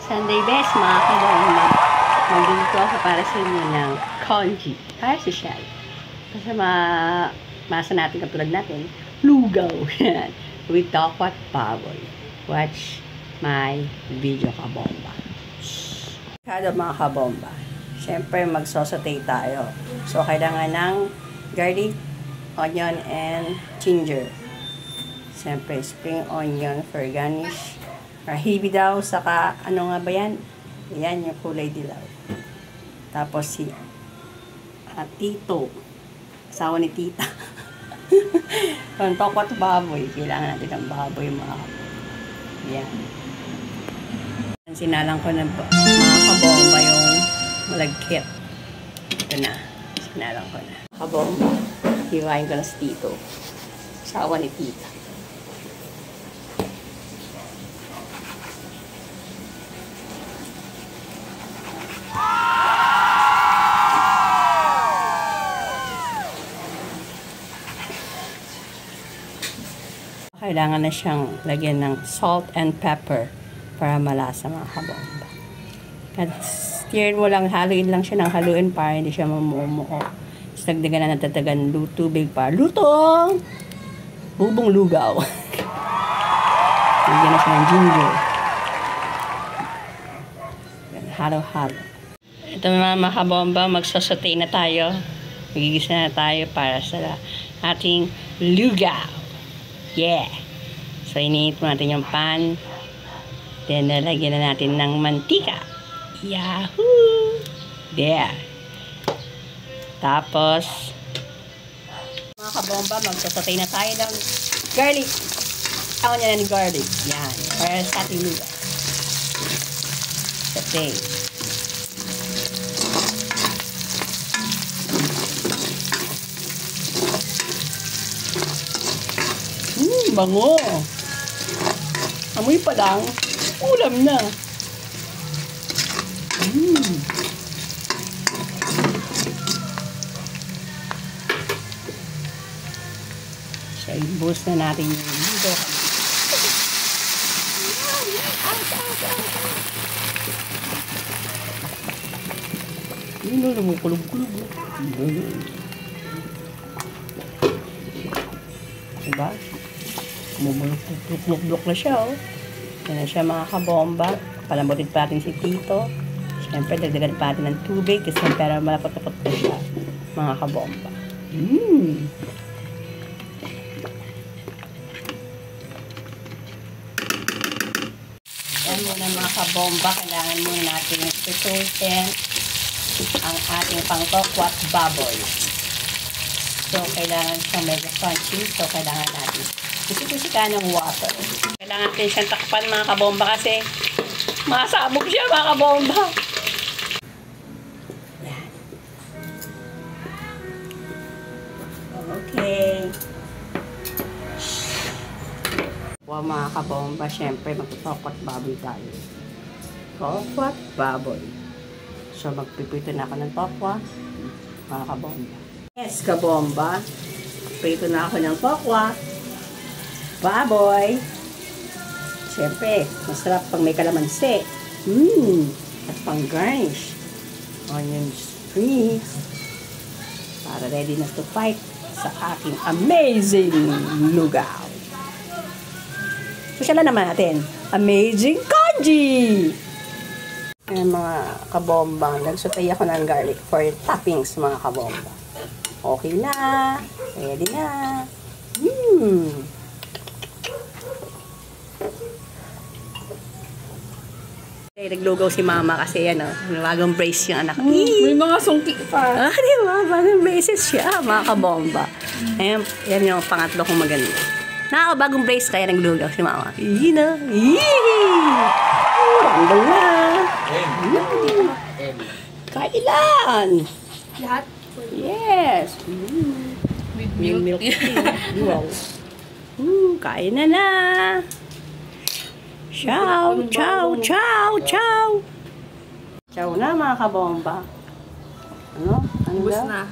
Sunday best, mga kabomba. Magluluto ako para sa inyo ng congee. Para social. Kasi masa natin katulad natin, lugaw. With tokwat baboy. Watch my video, kabomba. Kada mga kabomba. Siyempre, magsasaute tayo. So, kailangan ng garlic, onion, and ginger. Siyempre, spring onion for garnish. Rahibi daw, saka, ano nga ba yan? Yan, yung kulay dilaw. Tapos si Tito. Asawa ni Tita. Kung tokwat baboy, kailangan natin ng baboy, mga yan. Sinalang ko ng mga kabomba yung malagkit. Ito na. Sinalang ko na. Kabomba. Hiwain ko na si Tito. Asawa ni Tita. Kailangan na siyang lagyan ng salt and pepper para malasa, mga kabomba. At stir mo lang, haluin lang siya ng haluin para hindi siya mamumuo. Tapos dagdagan na natatagan tubig para lutong bubong lugaw. Lagyan na siya ng ginger. Halo-halo. Ito mga kabomba, magsasaute na tayo. Magigisa na tayo para sa ating lugaw. Yeah! So, iniit mo natin yung pan. Then, nalagyan na natin ng mantika. Yahoo! There! Tapos, mga kabomba, magsasatay na tayo ng garlic. Ako niya ng garlic. Yan. Para sa ating lugaw. Satay. Bango. Amoy pa lang, ulam na. So, i-boost na natin yung dito. Yun, lumukulog-kulog. Diba? Bumulok-blok na siya, oh. Yan na siya, mga kabomba. Palambutin pa natin si Tito. Siyempre, dagdagan pa natin ng tubig kasi pero malapot-lapot na siya, mga kabomba. Yan muna, mga kabomba. Kailangan muna natin sususin ang ating pangtokwat baboy. So, kailangan siyang medyo crunchy. So, kailangan natin kusik-kusik ka ng water. Kailangan natin siyang takpan, mga kabomba, kasi masabog siya, mga kabomba. Yan. Okay. Wow, mga kabomba, syempre magtutokwat baboy tayo. Tokwat baboy. So, magpipito na ako ng tokwa, mga kabomba. Yes, kabomba. Pito na ako ng tokwa. Baboy. Siyempre, masarap pang may kalamansi. At pang garnish. Onion strings. Para ready na to fight sa aking amazing lugaw. Sosyalan naman natin. Amazing congee! Ayan, mga kabomba. Nagsutay ako ng garlic for toppings, mga kabomba. Okay na. Ready na. Naglugaw si mama kasi yan, bagong brace yung anak. May mga sungki pa. Di ba? Bagong braces siya, mga kabomba. Ayan, yan yung pangatlo kong maganda. Bagong brace kaya naglugaw si mama. Yun na. Ang gala. Kailan? Lahat? Yes. With Milk tea. Wow. Kain na. Ciao, ciao, ciao, ciao. Ciao na, mga kabomba. Ano? Ubus na.